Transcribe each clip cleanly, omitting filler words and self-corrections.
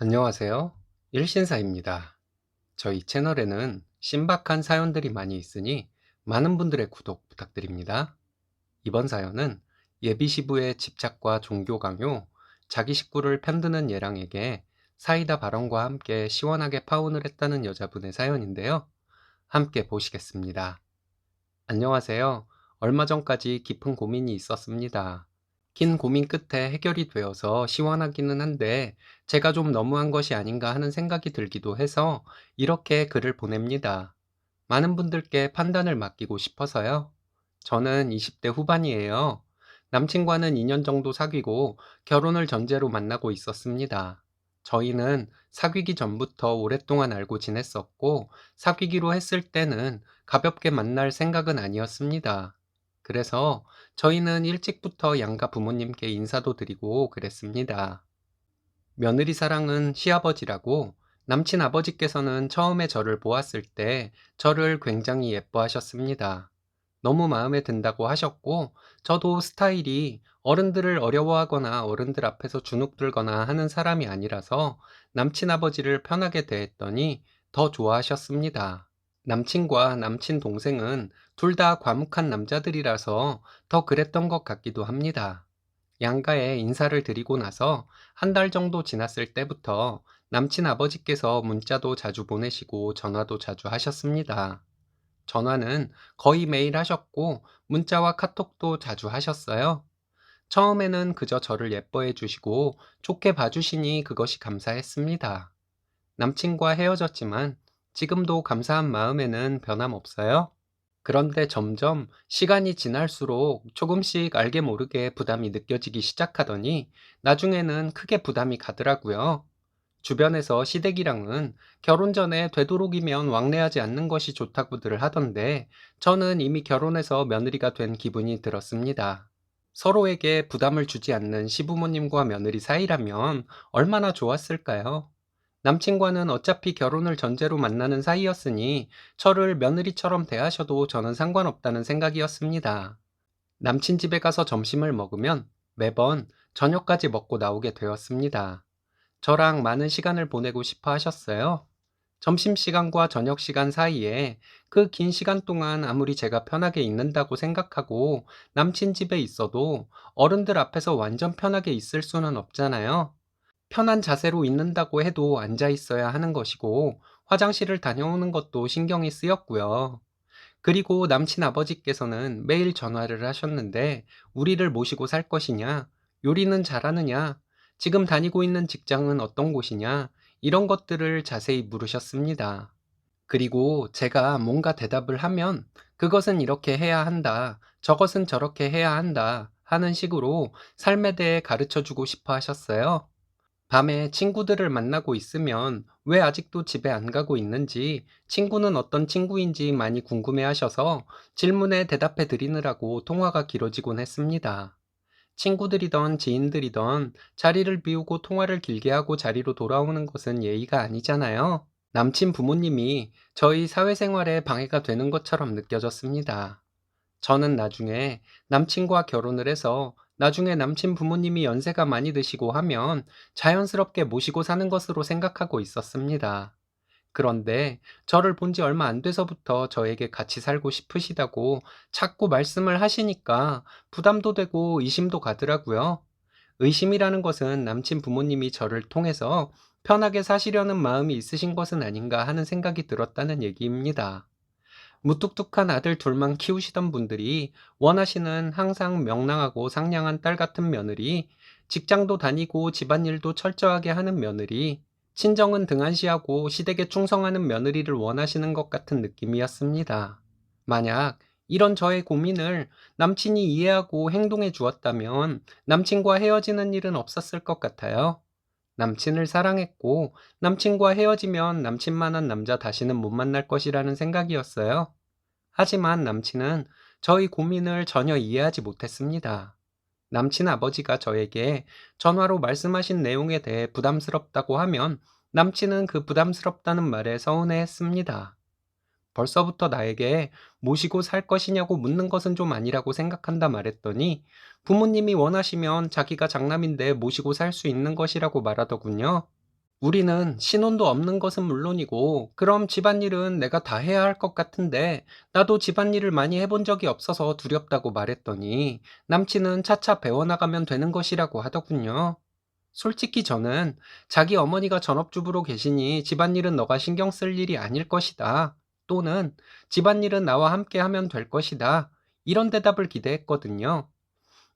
안녕하세요. 일신사입니다. 저희 채널에는 신박한 사연들이 많이 있으니 많은 분들의 구독 부탁드립니다. 이번 사연은 예비 시부의 집착과 종교 강요, 자기 식구를 편드는 예랑에게 사이다 발언과 함께 시원하게 파혼을 했다는 여자분의 사연인데요. 함께 보시겠습니다. 안녕하세요. 얼마 전까지 깊은 고민이 있었습니다. 긴 고민 끝에 해결이 되어서 시원하기는 한데 제가 좀 너무한 것이 아닌가 하는 생각이 들기도 해서 이렇게 글을 보냅니다. 많은 분들께 판단을 맡기고 싶어서요. 저는 20대 후반이에요. 남친과는 2년 정도 사귀고 결혼을 전제로 만나고 있었습니다. 저희는 사귀기 전부터 오랫동안 알고 지냈었고 사귀기로 했을 때는 가볍게 만날 생각은 아니었습니다. 그래서 저희는 일찍부터 양가 부모님께 인사도 드리고 그랬습니다. 며느리 사랑은 시아버지라고 남친 아버지께서는 처음에 저를 보았을 때 저를 굉장히 예뻐하셨습니다. 너무 마음에 든다고 하셨고, 저도 스타일이 어른들을 어려워하거나 어른들 앞에서 주눅들거나 하는 사람이 아니라서 남친 아버지를 편하게 대했더니 더 좋아하셨습니다. 남친과 남친 동생은 둘 다 과묵한 남자들이라서 더 그랬던 것 같기도 합니다. 양가에 인사를 드리고 나서 한 달 정도 지났을 때부터 남친 아버지께서 문자도 자주 보내시고 전화도 자주 하셨습니다. 전화는 거의 매일 하셨고 문자와 카톡도 자주 하셨어요. 처음에는 그저 저를 예뻐해 주시고 좋게 봐주시니 그것이 감사했습니다. 남친과 헤어졌지만 지금도 감사한 마음에는 변함없어요. 그런데 점점 시간이 지날수록 조금씩 알게 모르게 부담이 느껴지기 시작하더니 나중에는 크게 부담이 가더라고요. 주변에서 시댁이랑은 결혼 전에 되도록이면 왕래하지 않는 것이 좋다고들 하던데 저는 이미 결혼해서 며느리가 된 기분이 들었습니다. 서로에게 부담을 주지 않는 시부모님과 며느리 사이라면 얼마나 좋았을까요? 남친과는 어차피 결혼을 전제로 만나는 사이였으니 저를 며느리처럼 대하셔도 저는 상관없다는 생각이었습니다. 남친 집에 가서 점심을 먹으면 매번 저녁까지 먹고 나오게 되었습니다. 저랑 많은 시간을 보내고 싶어 하셨어요. 점심시간과 저녁시간 사이에 그 긴 시간 동안 아무리 제가 편하게 있는다고 생각하고 남친 집에 있어도 어른들 앞에서 완전 편하게 있을 수는 없잖아요. 편한 자세로 있는다고 해도 앉아 있어야 하는 것이고 화장실을 다녀오는 것도 신경이 쓰였고요. 그리고 남친 아버지께서는 매일 전화를 하셨는데 우리를 모시고 살 것이냐, 요리는 잘하느냐, 지금 다니고 있는 직장은 어떤 곳이냐, 이런 것들을 자세히 물으셨습니다. 그리고 제가 뭔가 대답을 하면 그것은 이렇게 해야 한다, 저것은 저렇게 해야 한다 하는 식으로 삶에 대해 가르쳐 주고 싶어 하셨어요. 밤에 친구들을 만나고 있으면 왜 아직도 집에 안 가고 있는지, 친구는 어떤 친구인지 많이 궁금해 하셔서 질문에 대답해 드리느라고 통화가 길어지곤 했습니다. 친구들이던 지인들이던 자리를 비우고 통화를 길게 하고 자리로 돌아오는 것은 예의가 아니잖아요. 남친 부모님이 저희 사회생활에 방해가 되는 것처럼 느껴졌습니다. 저는 나중에 남친과 결혼을 해서 나중에 남친 부모님이 연세가 많이 드시고 하면 자연스럽게 모시고 사는 것으로 생각하고 있었습니다. 그런데 저를 본지 얼마 안 돼서부터 저에게 같이 살고 싶으시다고 자꾸 말씀을 하시니까 부담도 되고 의심도 가더라고요. 의심이라는 것은 남친 부모님이 저를 통해서 편하게 사시려는 마음이 있으신 것은 아닌가 하는 생각이 들었다는 얘기입니다. 무뚝뚝한 아들 둘만 키우시던 분들이 원하시는 항상 명랑하고 상냥한 딸 같은 며느리, 직장도 다니고 집안일도 철저하게 하는 며느리, 친정은 등한시하고 시댁에 충성하는 며느리를 원하시는 것 같은 느낌이었습니다. 만약 이런 저의 고민을 남친이 이해하고 행동해 주었다면 남친과 헤어지는 일은 없었을 것 같아요. 남친을 사랑했고 남친과 헤어지면 남친만한 남자 다시는 못 만날 것이라는 생각이었어요. 하지만 남친은 저희 고민을 전혀 이해하지 못했습니다. 남친 아버지가 저에게 전화로 말씀하신 내용에 대해 부담스럽다고 하면 남친은 그 부담스럽다는 말에 서운해했습니다. 벌써부터 나에게 모시고 살 것이냐고 묻는 것은 좀 아니라고 생각한다 말했더니 부모님이 원하시면 자기가 장남인데 모시고 살 수 있는 것이라고 말하더군요. 우리는 신혼도 없는 것은 물론이고, 그럼 집안일은 내가 다 해야 할 것 같은데, 나도 집안일을 많이 해본 적이 없어서 두렵다고 말했더니, 남친은 차차 배워나가면 되는 것이라고 하더군요. 솔직히 저는 자기 어머니가 전업주부로 계시니 집안일은 너가 신경 쓸 일이 아닐 것이다. 또는 집안일은 나와 함께 하면 될 것이다. 이런 대답을 기대했거든요.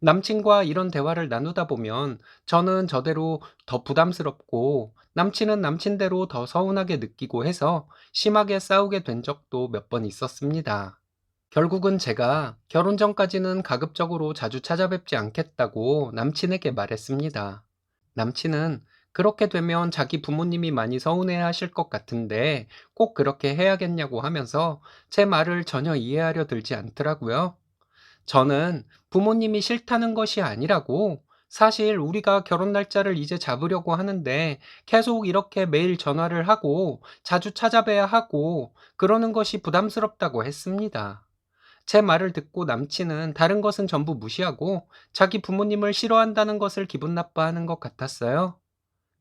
남친과 이런 대화를 나누다 보면 저는 저대로 더 부담스럽고 남친은 남친대로 더 서운하게 느끼고 해서 심하게 싸우게 된 적도 몇 번 있었습니다. 결국은 제가 결혼 전까지는 가급적으로 자주 찾아뵙지 않겠다고 남친에게 말했습니다. 남친은 그렇게 되면 자기 부모님이 많이 서운해 하실 것 같은데 꼭 그렇게 해야겠냐고 하면서 제 말을 전혀 이해하려 들지 않더라고요. 저는 부모님이 싫다는 것이 아니라고, 사실 우리가 결혼 날짜를 이제 잡으려고 하는데 계속 이렇게 매일 전화를 하고 자주 찾아뵈야 하고 그러는 것이 부담스럽다고 했습니다. 제 말을 듣고 남친은 다른 것은 전부 무시하고 자기 부모님을 싫어한다는 것을 기분 나빠하는 것 같았어요.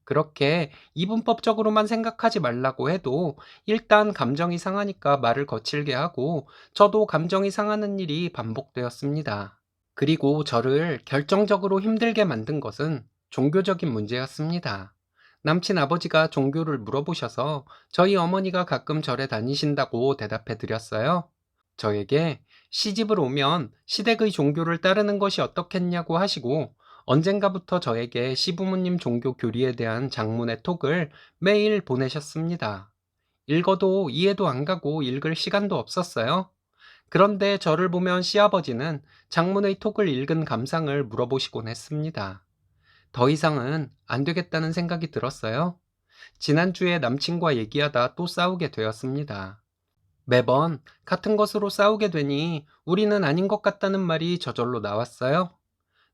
그렇게 이분법적으로만 생각하지 말라고 해도 일단 감정이 상하니까 말을 거칠게 하고 저도 감정이 상하는 일이 반복되었습니다. 그리고 저를 결정적으로 힘들게 만든 것은 종교적인 문제였습니다. 남친 아버지가 종교를 물어보셔서 저희 어머니가 가끔 절에 다니신다고 대답해 드렸어요. 저에게 시집을 오면 시댁의 종교를 따르는 것이 어떻겠냐고 하시고 언젠가부터 저에게 시부모님 종교 교리에 대한 장문의 톡을 매일 보내셨습니다. 읽어도 이해도 안 가고 읽을 시간도 없었어요. 그런데 저를 보면 시아버지는 장문의 톡을 읽은 감상을 물어보시곤 했습니다. 더 이상은 안 되겠다는 생각이 들었어요. 지난주에 남친과 얘기하다 또 싸우게 되었습니다. 매번 같은 것으로 싸우게 되니 우리는 아닌 것 같다는 말이 저절로 나왔어요.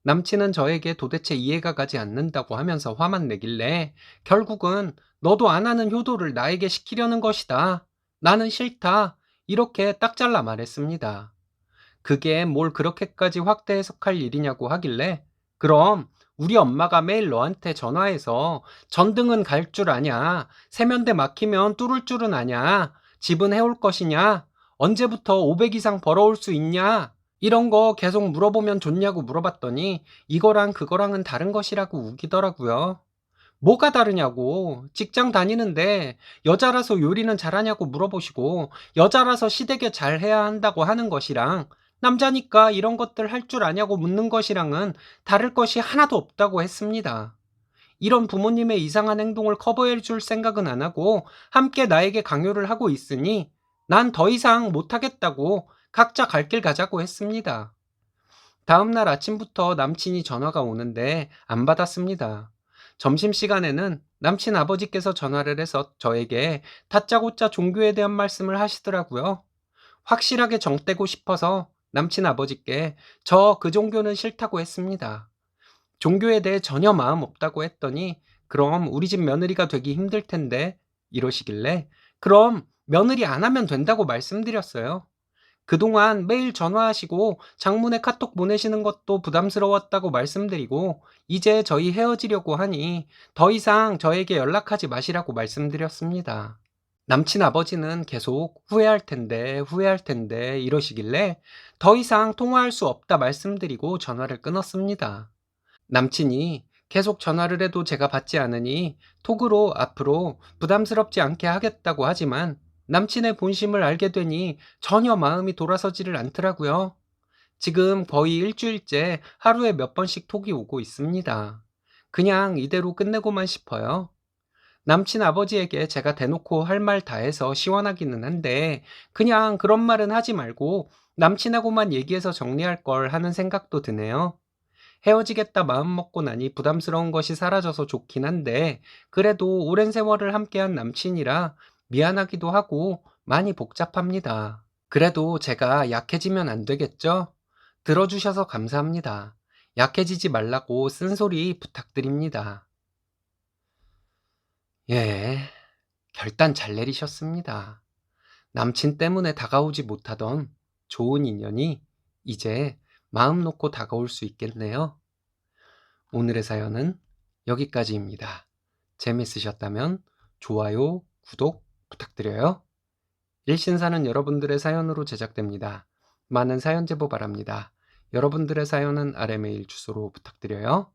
남친은 저에게 도대체 이해가 가지 않는다고 하면서 화만 내길래 결국은 너도 안 하는 효도를 나에게 시키려는 것이다. 나는 싫다. 이렇게 딱 잘라 말했습니다. 그게 뭘 그렇게까지 확대 해석할 일이냐고 하길래 그럼 우리 엄마가 매일 너한테 전화해서 전등은 갈 줄 아냐? 세면대 막히면 뚫을 줄은 아냐? 집은 해올 것이냐? 언제부터 500 이상 벌어올 수 있냐? 이런 거 계속 물어보면 좋냐고 물어봤더니 이거랑 그거랑은 다른 것이라고 우기더라고요. 뭐가 다르냐고. 직장 다니는데 여자라서 요리는 잘하냐고 물어보시고 여자라서 시댁에 잘해야 한다고 하는 것이랑 남자니까 이런 것들 할 줄 아냐고 묻는 것이랑은 다를 것이 하나도 없다고 했습니다. 이런 부모님의 이상한 행동을 커버해 줄 생각은 안 하고 함께 나에게 강요를 하고 있으니 난 더 이상 못하겠다고 각자 갈 길 가자고 했습니다. 다음날 아침부터 남친이 전화가 오는데 안 받았습니다. 점심시간에는 남친 아버지께서 전화를 해서 저에게 다짜고짜 종교에 대한 말씀을 하시더라고요. 확실하게 정떼고 싶어서 남친 아버지께 저 그 종교는 싫다고 했습니다. 종교에 대해 전혀 마음 없다고 했더니 그럼 우리 집 며느리가 되기 힘들 텐데 이러시길래 그럼 며느리 안 하면 된다고 말씀드렸어요. 그동안 매일 전화하시고 장문에 카톡 보내시는 것도 부담스러웠다고 말씀드리고 이제 저희 헤어지려고 하니 더 이상 저에게 연락하지 마시라고 말씀드렸습니다. 남친 아버지는 계속 후회할 텐데 이러시길래 더 이상 통화할 수 없다 말씀드리고 전화를 끊었습니다. 남친이 계속 전화를 해도 제가 받지 않으니 톡으로 앞으로 부담스럽지 않게 하겠다고 하지만 남친의 본심을 알게 되니 전혀 마음이 돌아서지를 않더라고요. 지금 거의 일주일째 하루에 몇 번씩 톡이 오고 있습니다. 그냥 이대로 끝내고만 싶어요. 남친 아버지에게 제가 대놓고 할 말 다 해서 시원하기는 한데 그냥 그런 말은 하지 말고 남친하고만 얘기해서 정리할 걸 하는 생각도 드네요. 헤어지겠다 마음먹고 나니 부담스러운 것이 사라져서 좋긴 한데 그래도 오랜 세월을 함께한 남친이라 미안하기도 하고 많이 복잡합니다. 그래도 제가 약해지면 안 되겠죠? 들어주셔서 감사합니다. 약해지지 말라고 쓴소리 부탁드립니다. 예, 결단 잘 내리셨습니다. 남친 때문에 다가오지 못하던 좋은 인연이 이제 마음 놓고 다가올 수 있겠네요. 오늘의 사연은 여기까지입니다. 재밌으셨다면 좋아요, 구독 부탁드려요. 일신사는 여러분들의 사연으로 제작됩니다. 많은 사연 제보 바랍니다. 여러분들의 사연은 아래 메일 주소로 부탁드려요.